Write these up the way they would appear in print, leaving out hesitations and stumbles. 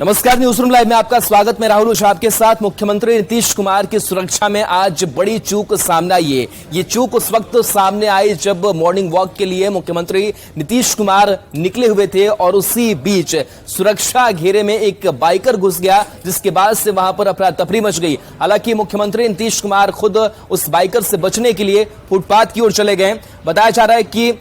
नमस्कार, news room live में आपका स्वागत। मैं राहुल ओझा आपके साथ। मुख्यमंत्री नीतीश कुमार की सुरक्षा में आज बड़ी चूक सामने आई है। ये चूक उस वक्त सामने आई जब मॉर्निंग वॉक के लिए मुख्यमंत्री नीतीश कुमार निकले हुए थे और उसी बीच सुरक्षा घेरे में एक बाइकर घुस गया, जिसके बाद से वहां पर अफरा तफरी मच गई। हालांकि मुख्यमंत्री नीतीश कुमार खुद उस बाइकर से बचने के लिए फुटपाथ की ओर चले गए। बताया जा रहा है कि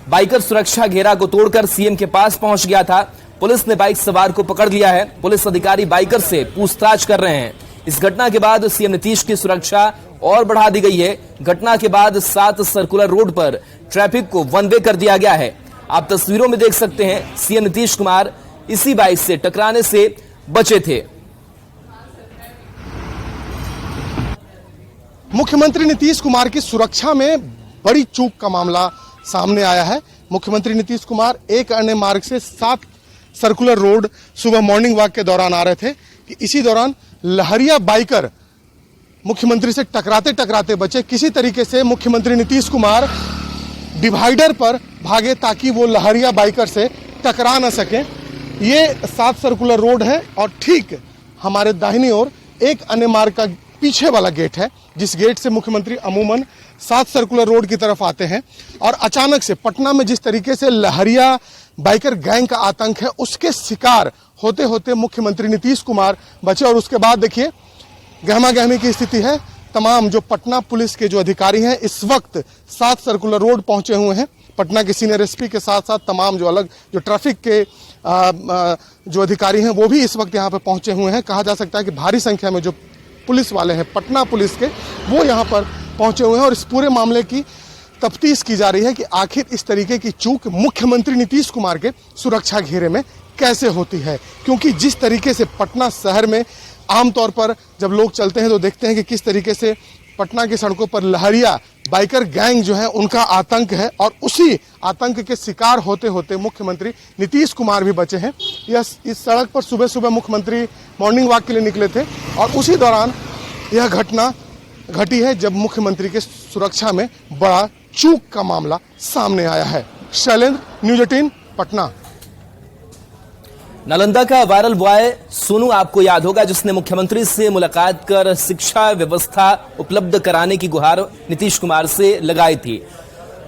बाइकर सुरक्षा घेरा को तोड़कर सीएम के पास पहुंच गया था। पुलिस ने बाइक सवार को पकड़ लिया है। पुलिस अधिकारी बाइकर से पूछताछ कर रहे हैं। इस घटना के बाद सीएम नीतीश की सुरक्षा और बढ़ा दी गई है। घटना के बाद 7 सर्कुलर रोड पर ट्रैफिक को वन वे कर दिया गया है। आप तस्वीरों में देख सकते हैं, सीएम नीतीश कुमार इसी बाइक से टकराने से बचे थे। मुख्यमंत्री नीतीश कुमार की सुरक्षा में बड़ी चूक का मामला सामने आया है। मुख्यमंत्री नीतीश कुमार एक अन्य मार्ग से 7 सर्कुलर रोड सुबह मॉर्निंग वॉक के दौरान आ रहे थे कि इसी दौरान लहरिया बाइकर मुख्यमंत्री से टकराते टकराते बचे। किसी तरीके से मुख्यमंत्री नीतीश कुमार डिवाइडर पर भागे ताकि वो लहरिया बाइकर से टकरा न सके। ये 7 सर्कुलर रोड है और ठीक हमारे दाहिनी ओर एक अन्य मार्ग का पीछे वाला गेट है, जिस गेट से मुख्यमंत्री अमूमन 7 सर्कुलर रोड की तरफ आते हैं। और अचानक से पटना में जिस तरीके से लहरिया बाइकर गैंग का आतंक है, उसके शिकार होते होते मुख्यमंत्री नीतीश कुमार बचे। और उसके बाद देखिए गहमा गहमी की स्थिति है। तमाम जो पटना पुलिस के जो अधिकारी हैं इस वक्त 7 सर्कुलर रोड पहुंचे हुए हैं। पटना के सीनियर एसपी के साथ साथ तमाम जो अलग जो ट्रैफिक के जो अधिकारी हैं वो भी इस वक्त यहाँ पर पहुंचे हुए हैं। कहा जा सकता है कि भारी संख्या में जो पुलिस वाले हैं पटना पुलिस के, वो यहाँ पर पहुंचे हुए हैं और इस पूरे मामले की तफ्तीश की जा रही है कि आखिर इस तरीके की चूक मुख्यमंत्री नीतीश कुमार के सुरक्षा घेरे में कैसे होती है। क्योंकि जिस तरीके से पटना शहर में आमतौर पर जब लोग चलते हैं तो देखते हैं कि किस तरीके से पटना की सड़कों पर लहरिया बाइकर गैंग जो है उनका आतंक है, और उसी आतंक के शिकार होते होते मुख्यमंत्री नीतीश कुमार भी बचे हैं। इस सड़क पर सुबह सुबह मुख्यमंत्री मॉर्निंग वॉक के लिए निकले थे और उसी दौरान यह घटना घटी है जब मुख्यमंत्री के सुरक्षा में बड़ा चूक का मामला सामने आया है। शैलेंद्र, न्यूज 18 पटना। नालंदा का वायरल बॉय सोनू आपको याद होगा, जिसने मुख्यमंत्री से मुलाकात कर शिक्षा व्यवस्था उपलब्ध कराने की गुहार नीतीश कुमार से लगाई थी।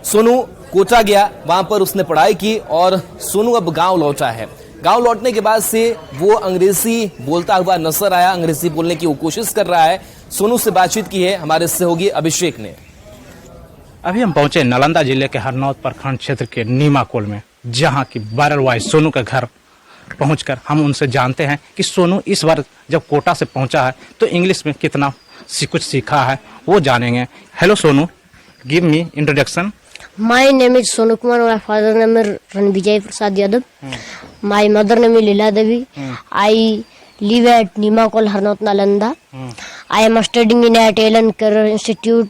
सोनू कोटा गया, वहां पर उसने पढ़ाई की और सोनू अब गांव लौटा है। गांव लौटने के बाद से वो अंग्रेजी बोलता हुआ नजर आया। अंग्रेजी बोलने की वो कोशिश कर रहा है। सोनू से बातचीत की है हमारे सहयोगी अभिषेक ने। अभी हम पहुंचे नालंदा जिले के हरनौत प्रखंड क्षेत्र के नीमाकोल में, जहां की वायरल बॉय सोनू के घर पहुंचकर हम उनसे जानते हैं कि सोनू इस बार जब कोटा से पहुंचा है तो इंग्लिश में कितना कुछ सीखा है, वो जानेंगे। Hello Sonu, give me introduction. My name is Sonu Kumar. My father name is Ranvijay Prasad Yadav. My mother name is Leela Devi. I live at Nimakol, Harnaut, Nalanda. I am studying in at Allen Career Institute.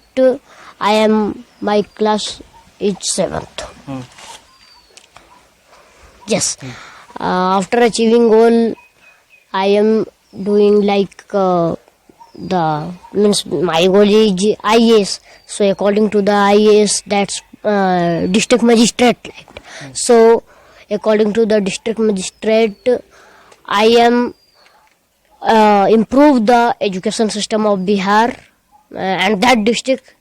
My class is 7th. Yes. After achieving goal, I am doing like my goal is IAS. So according to the IAS, that's district magistrate. So according to the district magistrate, I am improve the education system of Bihar and that district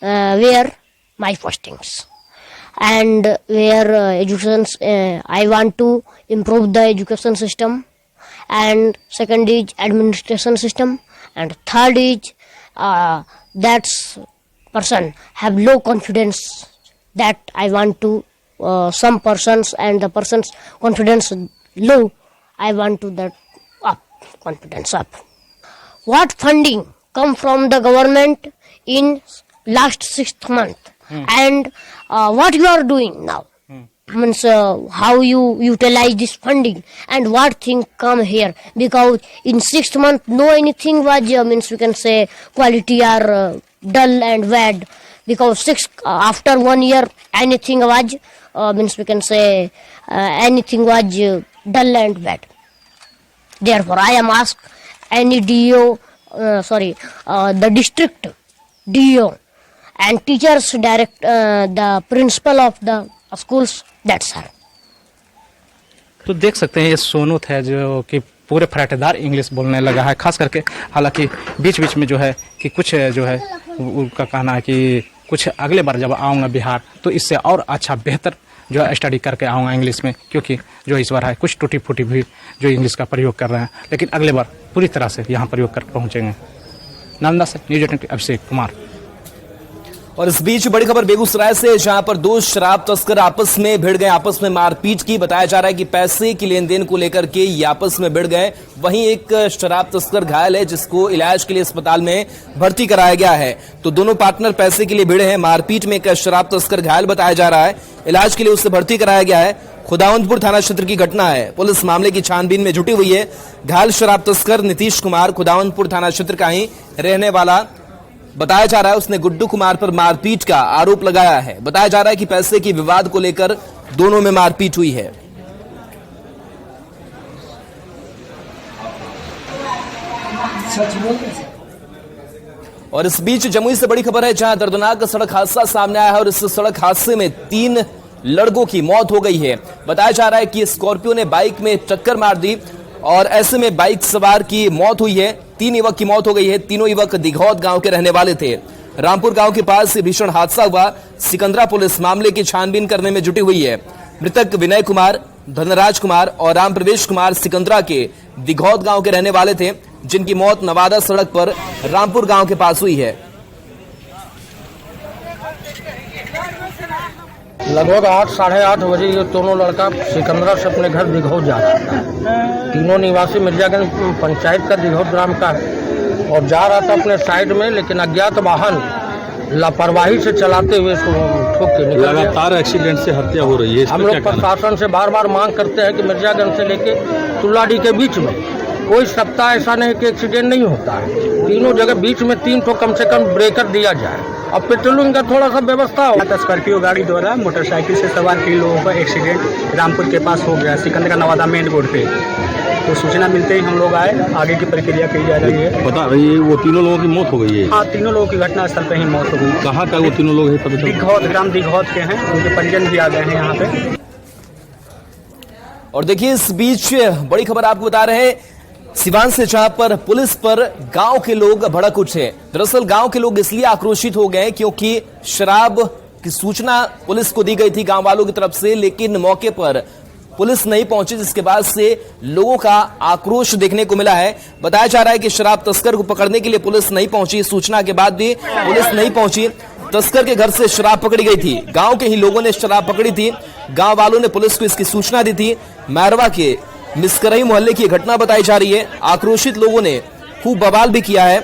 where my postings, and where I want to improve the education system, and second is administration system, and third is that person have low confidence, that I want to some persons and the person's confidence low, I want to that up, confidence up. What funding come from the government in last 6th month, and what you are doing now, means how you utilize this funding and what thing come here, because in 6th month no anything was means we can say quality are dull and bad, because after 1 year anything was means we can say anything was dull and bad. Therefore I am asked any DO the district DO and teachers direct the principal of the schools, that's all. तो देख सकते हैं ये सोनू थे जो कि पूरे फराटेदार English बोलने लगा है, खास करके। हालांकि बीच बीच में जो है कि कुछ जो है उनका कहना है कि कुछ अगले बार जब आऊँगा बिहार तो इससे और अच्छा बेहतर जो है स्टडी करके आऊँगा इंग्लिश में, क्योंकि जो इस बार है कुछ टूटी फूटी भी जो इंग्लिश का प्रयोग कर रहे हैं, लेकिन अगले बार पूरी तरह से यहाँ प्रयोग कर पहुँचेंगे। नालंदा से न्यूज 18 अभिषेक कुमार। और इस बीच बड़ी खबर बेगूसराय से, जहां पर दो शराब तस्कर आपस में भिड़ गए, आपस में मारपीट की। बताया जा रहा है कि पैसे की लेन देन को लेकर के ये आपस में भिड़ गए। वहीं एक शराब तस्कर घायल है, जिसको इलाज के लिए अस्पताल में भर्ती कराया गया है। तो दोनों पार्टनर पैसे के लिए भिड़े हैं। मारपीट में एक शराब तस्कर घायल बताया जा रहा है, इलाज के लिए उसे भर्ती कराया गया है। खुदावंदपुर थाना क्षेत्र की घटना है। पुलिस मामले की छानबीन में जुटी हुई है। घायल शराब तस्कर नीतीश कुमार खुदावंदपुर थाना क्षेत्र का ही रहने वाला बताया जा रहा है। उसने गुड्डू कुमार पर मारपीट का आरोप लगाया है। बताया जा रहा है कि पैसे की विवाद को लेकर दोनों में मारपीट हुई है। और इस बीच जमुई से बड़ी खबर है, जहां दर्दनाक सड़क हादसा सामने आया है और इस सड़क हादसे में 3 लड़कों की मौत हो गई है। बताया जा रहा है कि स्कॉर्पियो ने बाइक में टक्कर मार दी और ऐसे में बाइक सवार की मौत हुई है। 3 युवक की मौत हो गई है। तीनों युवक दिघौत गांव के रहने वाले थे। रामपुर गांव के पास भीषण हादसा हुआ। सिकंदरा पुलिस मामले की छानबीन करने में जुटी हुई है। मृतक विनय कुमार, धनराज कुमार और राम प्रवेश कुमार सिकंदरा के दिघौत गांव के रहने वाले थे, जिनकी मौत नवादा सड़क पर रामपुर गांव के पास हुई है। लगभग 8 साढ़े 8 बजे ये दोनों लड़का सिकंदरा से अपने घर दिघौत जा रहा था। तीनों निवासी मिर्जागंज पंचायत का दिघौत ग्राम का है और जा रहा था अपने साइड में, लेकिन अज्ञात वाहन लापरवाही से चलाते हुए ठोक के निकल गया। लगातार एक्सीडेंट से हत्या हो रही है। हम लोग प्रशासन से बार बार मांग करते हैं कि मिर्जागंज से लेके तुल्लाडी के बीच में कोई सप्ताह ऐसा नहीं कि एक्सीडेंट नहीं होता है। तीनों जगह बीच में 3 ठो कम से कम ब्रेकर दिया जाए। अब पेट्रोलिंग का थोड़ा सा व्यवस्था हो। स्कॉर्पियो गाड़ी द्वारा मोटरसाइकिल से सवार 3 लोगों का एक्सीडेंट रामपुर के पास हो गया, सिकंदरा नवादा मेन रोड पे। तो सूचना मिलते ही हम लोग आए, आगे की प्रक्रिया की जा रही है। पता ये वो तीनों लोगों की मौत हो गई है? हाँ, तीनों लोगों की घटनास्थल पे ही मौत हो गई। कहाँ का वो तीनों लोग है पता चला? दिघौत, ग्राम दिघौत के हैं, उनके परिजन भी आ गए हैं यहाँ पे। और देखिए इस बीच बड़ी खबर आपको बता रहे हैं सिवान से, जहां पर पुलिस पर गांव के लोग भड़क उठे। दरअसल गांव के लोग इसलिए आक्रोशित हो गए क्योंकि शराब की सूचना पुलिस को दी गई थी गांव वालों की तरफ से, लेकिन मौके पर पुलिस नहीं पहुंची, जिसके बाद से लोगों का आक्रोश देखने को मिला है। बताया जा रहा है कि शराब तस्कर को पकड़ने के लिए पुलिस नहीं पहुंची। सूचना के बाद भी पुलिस नहीं पहुंची। तस्कर के घर से शराब पकड़ी गई थी। गांव के ही लोगों ने शराब पकड़ी थी। गांव वालों ने पुलिस को इसकी सूचना दी थी। मैरवा के मिस्करई मोहल्ले की घटना बताई जा रही है। आक्रोशित लोगों ने खूब बवाल भी किया है।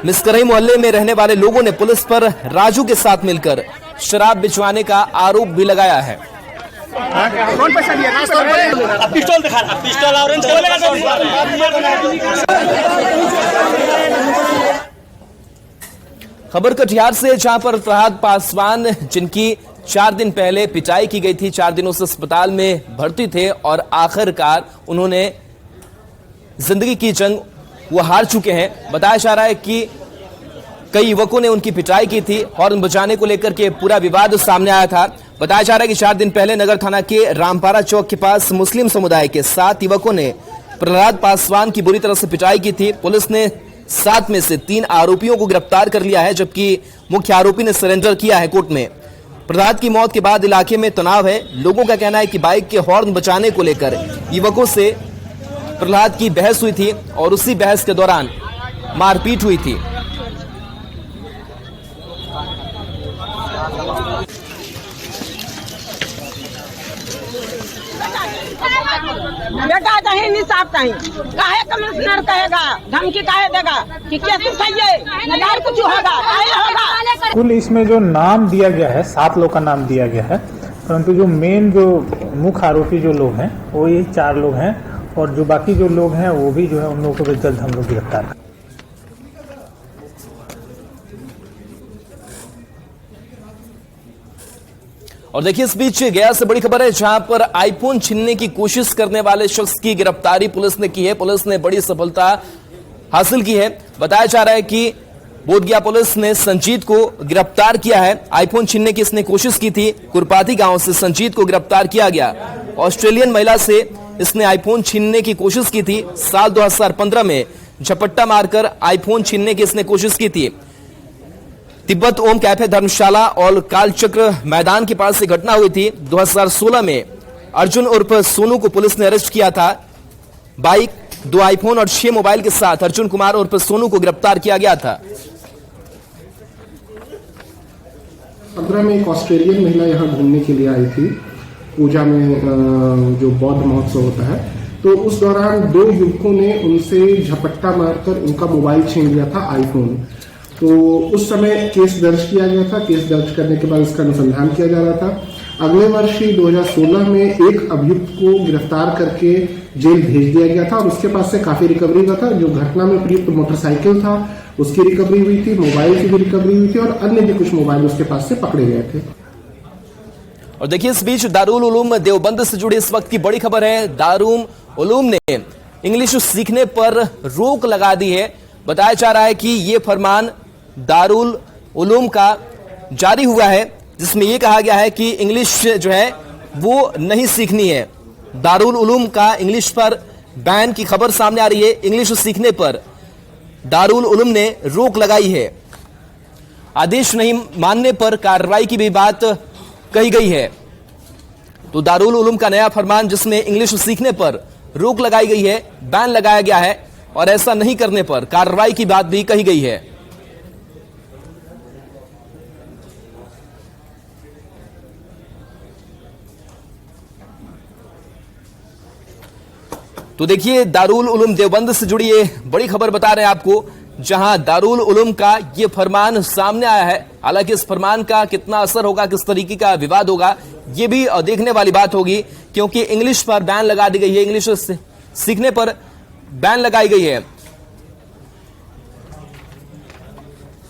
मिस्करई मोहल्ले में रहने वाले लोगों ने पुलिस पर राजू के साथ मिलकर शराब बिचवाने का आरोप भी लगाया है। कौन पैसा दिया? पिस्टल दिखा रहा, पिस्टल ऑरेंज कलर का। खबर कटिहार से, जहां पर प्रहलाद पासवान, जिनकी 4 दिन पहले पिटाई की गई थी, 4 दिनों से अस्पताल में भर्ती थे और आखिरकार उन्होंने जिंदगी की जंग वो हार चुके हैं। बताया जा रहा है कि कई युवकों ने उनकी पिटाई की थी। हॉर्न बजाने को लेकर के पूरा विवाद सामने आया था। बताया जा रहा है कि 4 दिन पहले नगर थाना के रामपारा चौक के पास मुस्लिम समुदाय के 7 युवकों ने प्रहलाद पासवान की बुरी तरह से पिटाई की थी। पुलिस ने 7 में से 3 आरोपियों को गिरफ्तार कर लिया है, जबकि मुख्य आरोपी ने सरेंडर किया है कोर्ट में। प्रहलाद की मौत के बाद इलाके में तनाव है। लोगों का कहना है कि बाइक के हॉर्न बचाने को लेकर युवकों से प्रहलाद की बहस हुई थी और उसी बहस के दौरान मारपीट हुई थी। बेटा कहीं नहीं साफ कहीं काहे कमिश्नर कहेगा, धमकी काहे देगा कि केस उठाइए, नजार कुछ होगा, काहे होगा। कुल इसमें जो नाम दिया गया है 7 लोग का नाम दिया गया है, परंतु जो मेन जो मुख्य आरोपी जो लोग हैं वो ये 4 लोग हैं और जो बाकी जो लोग हैं वो भी जो है उन लोगों को भी जल्द हम लोग गिरफ्तार करेंगे। और देखिए इस बीच गया से बड़ी खबर है, जहां पर आईफोन छीनने की कोशिश करने वाले शख्स की गिरफ्तारी पुलिस ने की है। पुलिस ने बड़ी सफलता हासिल की है। बताया जा रहा है कि बोधगया पुलिस ने संजीत को गिरफ्तार किया है। आईफोन छीनने की इसने कोशिश की थी। कुरपाती गांव से संजीत को गिरफ्तार किया गया। ऑस्ट्रेलियन महिला से इसने आईफोन छीनने की कोशिश की थी। साल 2015 में झपट्टा मारकर आईफोन छीनने की इसने कोशिश की थी। तिब्बत ओम कैफे धर्मशाला और कालचक्र मैदान के पास से घटना हुई थी। 2016 में अर्जुन उर्फ सोनू को पुलिस ने अरेस्ट किया था। बाइक, 2 आईफोन और 6 मोबाइल के साथ अर्जुन कुमार उर्फ सोनू को गिरफ्तार किया गया था। 15 में एक ऑस्ट्रेलियन महिला यहाँ घूमने के लिए आई थी, पूजा में जो बौद्ध महोत्सव होता है। तो उस दौरान 2 युवकों ने उनसे झपट्टा मारकर उनका मोबाइल छीन लिया था, आईफोन। तो उस समय केस दर्ज किया गया था। केस दर्ज करने के बाद इसका अनुसंधान किया जा रहा था। अगले वर्ष ही 2016 में एक अभियुक्त को गिरफ्तार करके जेल भेज दिया गया था और उसके पास से काफी रिकवरी हुआ था। जो घटना में प्रयुक्त मोटरसाइकिल था उसकी रिकवरी हुई थी, मोबाइल की भी रिकवरी हुई थी और अन्य भी कुछ मोबाइल उसके पास से पकड़े गए थे। और देखिए, इस बीच दारुल उलूम देवबंद से जुड़ी इस वक्त की बड़ी खबर है। दारुल उलूम ने इंग्लिश सीखने पर रोक लगा दी है। बताया जा रहा है कि यह फरमान दारुल उलूम का जारी हुआ है, जिसमें यह कहा गया है कि इंग्लिश जो है वो नहीं सीखनी है। दारुल उलूम का इंग्लिश पर बैन की खबर सामने आ रही है। इंग्लिश सीखने पर दारुल उलूम ने रोक लगाई है। आदेश नहीं मानने पर कार्रवाई की भी बात कही गई है। तो दारुल उलूम का नया फरमान, जिसमें इंग्लिश सीखने पर रोक लगाई गई है, बैन लगाया गया है और ऐसा नहीं करने पर कार्रवाई की बात भी कही गई है। तो देखिए, दारुल उलूम देवबंद से जुड़ी ये बड़ी खबर बता रहे हैं आपको, जहां दारुल उलूम का ये फरमान सामने आया है। हालांकि इस फरमान का कितना असर होगा, किस तरीके का विवाद होगा, ये भी देखने वाली बात होगी, क्योंकि इंग्लिश पर बैन लगा दी गई है। इंग्लिश सीखने पर बैन लगाई गई है।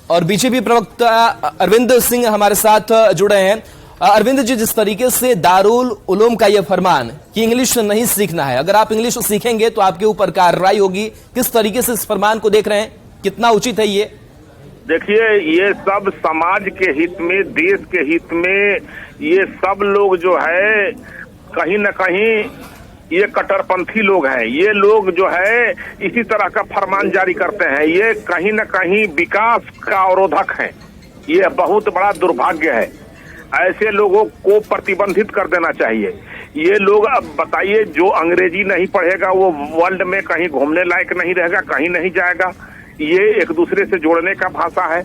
और बीजेपी प्रवक्ता अरविंद सिंह हमारे साथ जुड़े हैं। अरविंद जी, जिस तरीके से दारुल उलूम का यह फरमान कि इंग्लिश नहीं सीखना है, अगर आप इंग्लिश सीखेंगे तो आपके ऊपर कार्रवाई होगी, किस तरीके से इस फरमान को देख रहे हैं, कितना उचित है ये? देखिए, ये सब समाज के हित में, देश के हित में, ये सब लोग जो है कहीं न कहीं ये कट्टरपंथी लोग हैं। ये लोग जो है इसी तरह का फरमान जारी करते हैं। ये कहीं न कहीं विकास का अवरोधक है। ये बहुत बड़ा दुर्भाग्य है। ऐसे लोगों को प्रतिबंधित कर देना चाहिए। ये लोग, अब बताइए, जो अंग्रेजी नहीं पढ़ेगा वो वर्ल्ड में कहीं घूमने लायक नहीं रहेगा, कहीं नहीं जाएगा। ये एक दूसरे से जोड़ने का भाषा है।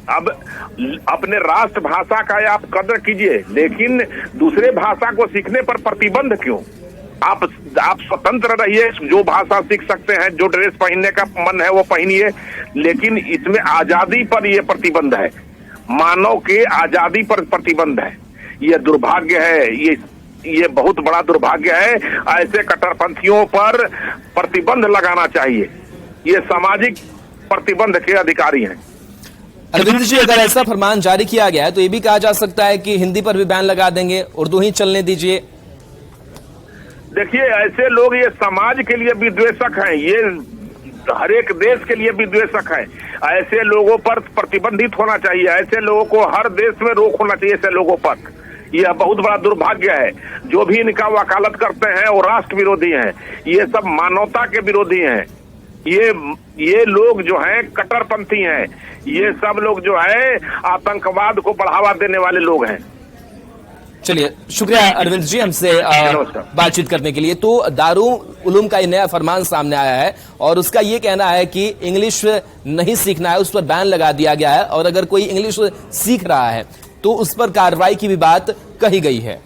अब अपने राष्ट्रभाषा का आप कदर कीजिए, लेकिन दूसरे भाषा को सीखने पर प्रतिबंध क्यों? आप स्वतंत्र रहिए, जो भाषा सीख सकते हैं, जो ड्रेस पहनने का मन है वो पहनिए, लेकिन इसमें आजादी पर ये प्रतिबंध है, मानव के आजादी पर प्रतिबंध है। ये दुर्भाग्य है, ये बहुत बड़ा दुर्भाग्य है। ऐसे कट्टरपंथियों पर प्रतिबंध लगाना चाहिए। ये सामाजिक प्रतिबंध के अधिकारी हैं। अरविंद जी, अगर ऐसा फरमान जारी किया गया है तो ये भी कहा जा सकता है कि हिंदी पर भी बैन लगा देंगे, उर्दू ही चलने दीजिए। देखिए, ऐसे लोग ये समाज के लिए विद्वेषक हैं, ये हर एक देश के लिए विद्वेषक है। ऐसे लोगों पर प्रतिबंधित होना चाहिए। ऐसे लोगों को हर देश में रोक होना चाहिए। ऐसे लोगों पर यह बहुत बड़ा दुर्भाग्य है। जो भी इनका वकालत करते हैं वो राष्ट्र विरोधी हैं। ये सब मानवता के विरोधी हैं। ये लोग जो हैं कट्टरपंथी हैं। ये सब लोग जो है आतंकवाद को बढ़ावा देने वाले लोग हैं। चलिए, शुक्रिया अरविंद जी हमसे बातचीत करने के लिए। तो दारुल उलूम का ये नया फरमान सामने आया है और उसका ये कहना है कि इंग्लिश नहीं सीखना है, उस पर बैन लगा दिया गया है और अगर कोई इंग्लिश सीख रहा है तो उस पर कार्रवाई की भी बात कही गई है।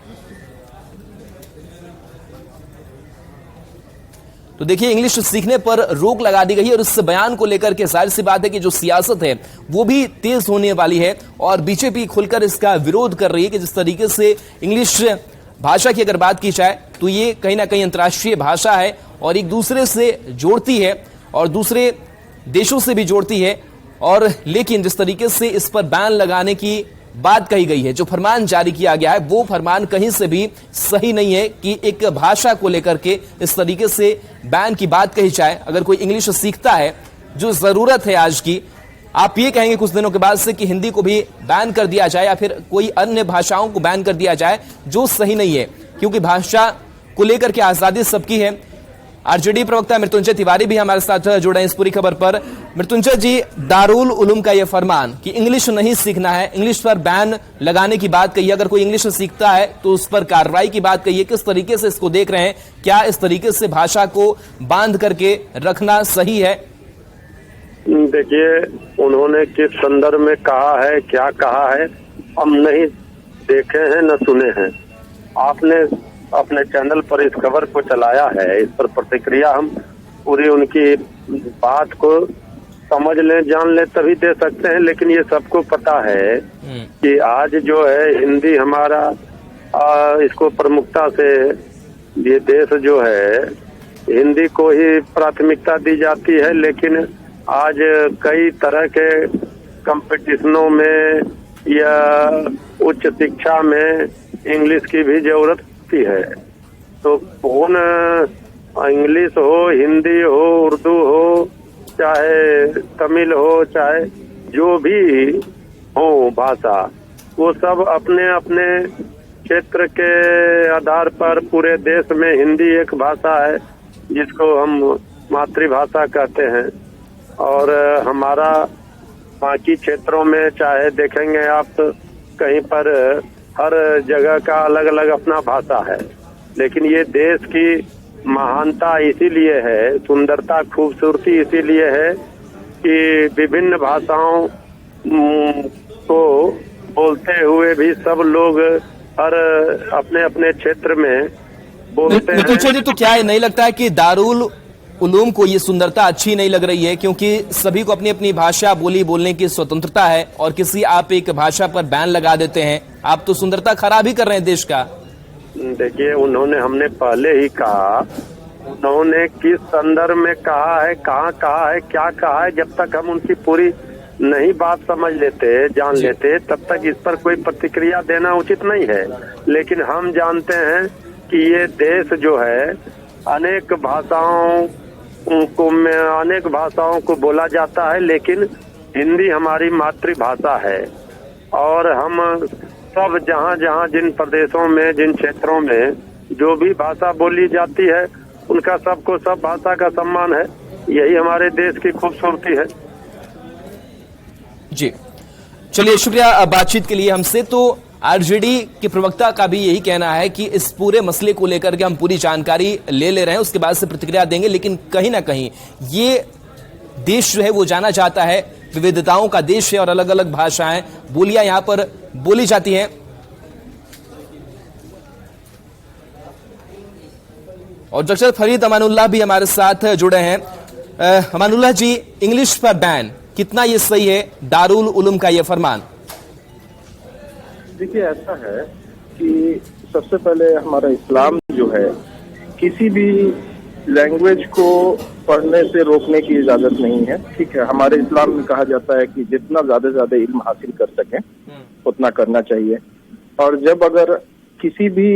तो देखिए, इंग्लिश सीखने पर रोक लगा दी गई है और इस बयान को लेकर के जाहिर सी बात है कि जो सियासत है वो भी तेज होने वाली है और बीजेपी खुलकर इसका विरोध कर रही है कि जिस तरीके से इंग्लिश भाषा की अगर बात की जाए तो ये कहीं ना कहीं अंतर्राष्ट्रीय भाषा है और एक दूसरे से जोड़ती है और दूसरे देशों से भी जोड़ती है। और लेकिन जिस तरीके से इस पर बैन लगाने की बात कही गई है, जो फरमान जारी किया गया है, वो फरमान कहीं से भी सही नहीं है कि एक भाषा को लेकर के इस तरीके से बैन की बात कही जाए। अगर कोई इंग्लिश सीखता है, जो जरूरत है आज की, आप ये कहेंगे कुछ दिनों के बाद से कि हिंदी को भी बैन कर दिया जाए या फिर कोई अन्य भाषाओं को बैन कर दिया जाए, जो सही नहीं है, क्योंकि भाषा को लेकर के आजादी सबकी है। आरजेडी प्रवक्ता मृत्युंजय तिवारी भी हमारे साथ जुड़े हैं इस पूरी खबर पर। मृत्युंजय जी, दारुल उलूम का यह फरमान कि इंग्लिश नहीं सीखना है, इंग्लिश पर बैन लगाने की बात कही, अगर कोई इंग्लिश सीखता है तो उस पर कार्रवाई की बात कही है, किस तरीके से इसको देख रहे हैं? क्या इस तरीके से भाषा को बांध करके रखना सही है? देखिए, उन्होंने किस संदर्भ में कहा है, क्या कहा है, हम नहीं देखे हैं न सुने हैं। आपने अपने चैनल पर इस खबर को चलाया है, इस पर प्रतिक्रिया हम पूरी उनकी बात को समझ लें, जान लें तभी दे सकते हैं। लेकिन ये सबको पता है कि आज जो है हिंदी हमारा इसको प्रमुखता से ये देश जो है हिंदी को ही प्राथमिकता दी जाती है। लेकिन आज कई तरह के कंपटीशनों में या उच्च शिक्षा में इंग्लिश की भी जरूरत है। तो कौन इंग्लिश हो, हिंदी हो, उर्दू हो, चाहे तमिल हो, चाहे जो भी हो भाषा, वो सब अपने अपने क्षेत्र के आधार पर पूरे देश में हिंदी एक भाषा है जिसको हम मातृभाषा कहते हैं। और हमारा बाकी क्षेत्रों में चाहे देखेंगे आप तो कहीं पर हर जगह का अलग अलग अपना भाषा है। लेकिन ये देश की महानता इसीलिए है, सुंदरता खूबसूरती इसीलिए है कि विभिन्न भाषाओं को बोलते हुए भी सब लोग हर अपने अपने क्षेत्र में बोलते हैं। तो क्या नहीं लगता है कि दारुल उलूम को ये सुंदरता अच्छी नहीं लग रही है, क्योंकि सभी को अपनी अपनी भाषा बोली बोलने की स्वतंत्रता है और किसी आप एक भाषा पर बैन लगा देते हैं, आप तो सुंदरता खराब ही कर रहे हैं देश का। देखिए, उन्होंने हमने पहले ही कहा, उन्होंने किस संदर्भ में कहा है, कहाँ कहा है, क्या कहा है, जब तक हम उनकी पूरी नहीं बात समझ लेते, जान लेते, तब तक इस पर कोई प्रतिक्रिया देना उचित नहीं है। लेकिन हम जानते हैं कि ये देश जो है अनेक भाषाओं को बोला जाता है, लेकिन हिंदी हमारी मातृभाषा है। और हम सब जहाँ जहाँ जिन प्रदेशों में, जिन क्षेत्रों में जो भी भाषा बोली जाती है, उनका सबको सब भाषा का सम्मान है। यही हमारे देश की खूबसूरती है। जी, चलिए, शुक्रिया बातचीत के लिए हमसे। तो आरजेडी के प्रवक्ता का भी यही कहना है कि इस पूरे मसले को लेकर के हम पूरी जानकारी ले रहे हैं, उसके बाद से प्रतिक्रिया देंगे। लेकिन कहीं ना कहीं ये देश जो है वो जाना जाता है, विविधताओं का देश है और अलग अलग भाषाएं, बोलियां यहां पर बोली जाती हैं। और डॉक्टर फरीद अमानुल्लाह भी हमारे साथ जुड़े हैं। अमानुल्लाह जी, इंग्लिश पर बैन कितना ये सही है, दारुल उलूम का ये फरमान? देखिए, ऐसा है कि सबसे पहले हमारा इस्लाम जो है किसी भी लैंग्वेज को पढ़ने से रोकने की इजाजत नहीं है। ठीक है, हमारे इस्लाम में कहा जाता है कि जितना ज्यादा से ज्यादा इल्म हासिल कर सकें उतना करना चाहिए। और जब अगर किसी भी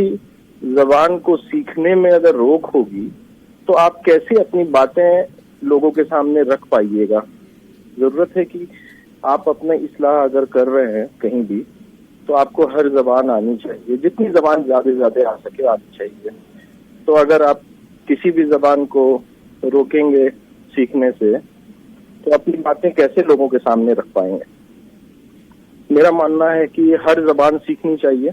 जबान को सीखने में अगर रोक होगी तो आप कैसे अपनी बातें लोगों के सामने रख पाइएगा। जरूरत है कि आप अपना इस्लाह अगर कर रहे हैं कहीं भी तो आपको हर जबान आनी चाहिए, जितनी जबान ज्यादा से ज्यादा आ सके आनी चाहिए। तो अगर आप किसी भी जबान को रोकेंगे सीखने से तो अपनी बातें कैसे लोगों के सामने रख पाएंगे। मेरा मानना है कि हर जबान सीखनी चाहिए।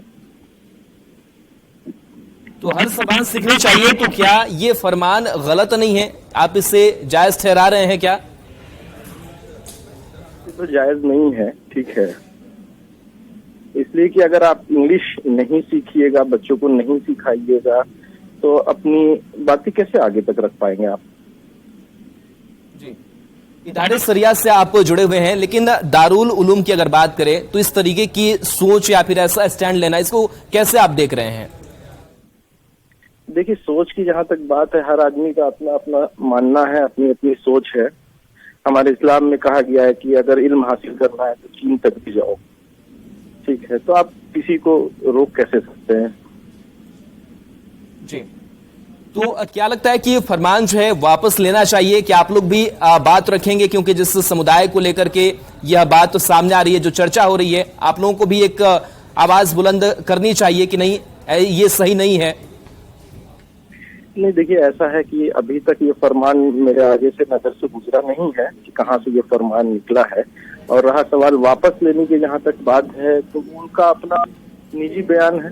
तो हर जबान सीखनी चाहिए, तो क्या ये फरमान गलत नहीं है? आप इसे जायज ठहरा रहे हैं क्या? तो जायज नहीं है, ठीक है, इसलिए कि अगर आप इंग्लिश नहीं सीखिएगा, बच्चों को नहीं सिखाइएगा, तो अपनी बातें कैसे आगे तक रख पाएंगे आप। जी, इदारे सरिया से आप जुड़े हुए हैं, लेकिन दारुल उलूम की अगर बात करें तो इस तरीके की सोच या फिर ऐसा स्टैंड लेना, इसको कैसे आप देख रहे हैं? देखिए, सोच की जहां तक बात है, हर आदमी का अपना अपना मानना है, अपनी अपनी सोच है। हमारे इस्लाम में कहा गया है कि अगर इल्म हासिल करना है तो चीन तक भी जाओ। ठीक है, तो आप किसी को रोक कैसे सकते हैं। जी, तो क्या लगता है कि ये फरमान जो है वापस लेना चाहिए? कि आप लोग भी बात रखेंगे, क्योंकि जिस समुदाय को लेकर के यह बात तो सामने आ रही है, जो चर्चा हो रही है, आप लोगों को भी एक आवाज बुलंद करनी चाहिए कि नहीं, ये सही नहीं है। नहीं, देखिए ऐसा है कि अभी तक ये फरमान मेरे आगे से नजर से गुजरा नहीं है कि कहाँ से ये फरमान निकला है। और रहा सवाल वापस लेने की जहाँ तक बात है, तो उनका अपना निजी बयान है।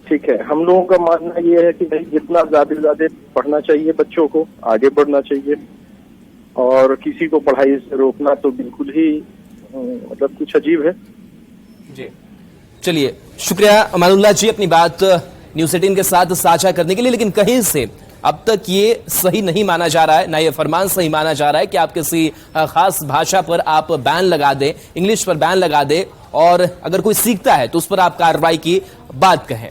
ठीक है, हम लोगों का मानना ये है कि भाई जितना ज्यादा से ज्यादा पढ़ना चाहिए, बच्चों को आगे बढ़ना चाहिए, और किसी को पढ़ाई से रोकना तो बिल्कुल ही मतलब कुछ अजीब है। जी चलिए, शुक्रिया अमानुल्लाह जी अपनी बात न्यूज़ 18 के साथ साझा करने के लिए। लेकिन कहीं से अब तक ये सही नहीं माना जा रहा है, ना ये फरमान सही माना जा रहा है कि आप किसी खास भाषा पर आप बैन लगा दें, इंग्लिश पर बैन लगा दें, और अगर कोई सीखता है तो उस पर आप कार्रवाई की बात कहें।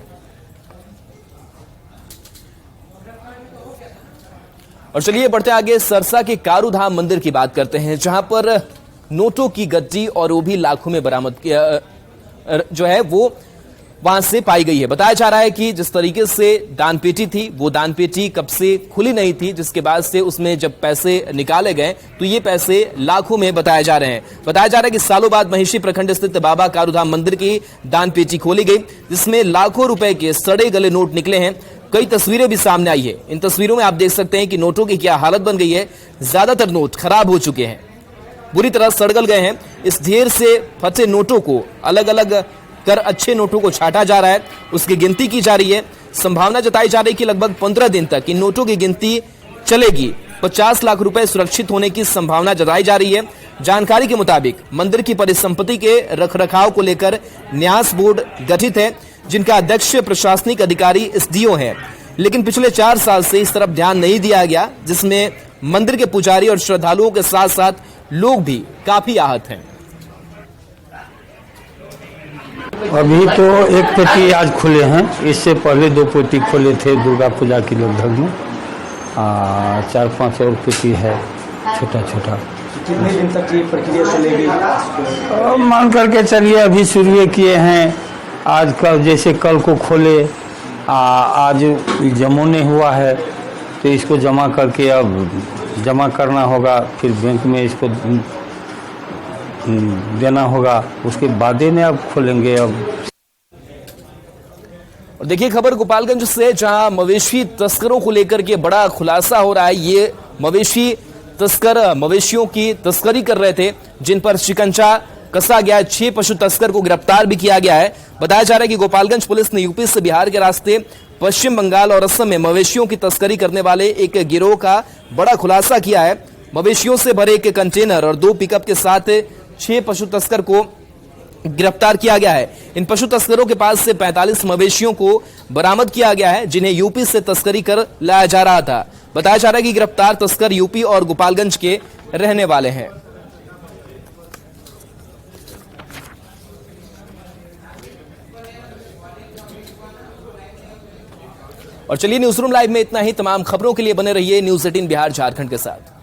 और चलिए बढ़ते आगे, सरसा के कारू धाम मंदिर की बात करते हैं, जहां पर नोटों की गड्डी और वो भी लाखों में बरामद किया जो है वो वहां से पाई गई है। बताया जा रहा है कि जिस तरीके से दानपेटी थी, वो दानपेटी कब से खुली नहीं थी, जिसके बाद से उसमें जब पैसे निकाले गए तो ये पैसे लाखों में बताए जा रहे हैं। बताया जा रहा है कि सालों बाद महिषी प्रखंड स्थित बाबा कारूधाम मंदिर की दानपेटी खोली गई, जिसमें लाखों रुपए के सड़े गले नोट निकले हैं। कई तस्वीरें भी सामने आई है। इन तस्वीरों में आप देख सकते हैं कि नोटों की क्या हालत बन गई है। ज्यादातर नोट खराब हो चुके हैं, बुरी तरह सड़गल गए हैं। इस ढेर से फटे नोटों को अलग अलग कर अच्छे नोटों को छांटा जा रहा है, उसकी गिनती की जा रही है। संभावना जताई जा रही है कि लगभग 15 दिन तक इन नोटों की गिनती चलेगी। 50 लाख रुपए सुरक्षित होने की संभावना जताई जा रही है। जानकारी के मुताबिक मंदिर की परिसंपत्ति के रखरखाव को लेकर न्यास बोर्ड गठित है, जिनका अध्यक्ष प्रशासनिक अधिकारी एसडीओ है। लेकिन पिछले 4 साल से इस तरफ ध्यान नहीं दिया गया, जिसमें मंदिर के पुजारी और श्रद्धालुओं के साथ साथ लोग भी काफी आहत हैं। अभी तो एक पेटी आज खुले हैं, इससे पहले 2 पेटी खोले थे दुर्गा पूजा की लगभग में। 4-5 और पेटी है छोटा छोटा। कितने दिन तक ये प्रक्रिया चलेगी? मान करके चलिए अभी शुरू किए हैं। आज कल जैसे कल को खोले, आज जमोने हुआ है तो इसको जमा करके अब जमा करना होगा, फिर बैंक में इसको देना होगा, उसके बाद में अब खोलेंगे। अब और देखिए खबर गोपालगंज से, जहां मवेशी तस्करों को लेकर के बड़ा खुलासा हो रहा है। ये मवेशी तस्कर मवेशियों की तस्करी कर रहे थे, जिन पर शिकंजा कसा गया। 6 पशु तस्कर को गिरफ्तार भी किया गया है। बताया जा रहा है कि गोपालगंज पुलिस ने यूपी से बिहार के रास्ते पश्चिम बंगाल और असम में मवेशियों की तस्करी करने वाले एक गिरोह का बड़ा खुलासा किया है। मवेशियों से भरे एक कंटेनर और 2 पिकअप के साथ 6 पशु तस्कर को गिरफ्तार किया गया है। इन पशु तस्करों के पास से 45 मवेशियों को बरामद किया गया है, जिन्हें यूपी से तस्करी कर लाया जा रहा था। बताया जा रहा है कि गिरफ्तार तस्कर यूपी और गोपालगंज के रहने वाले हैं। और चलिए न्यूज़ रूम लाइव में इतना ही। तमाम खबरों के लिए बने रहिए न्यूज़ 18 बिहार झारखंड के साथ।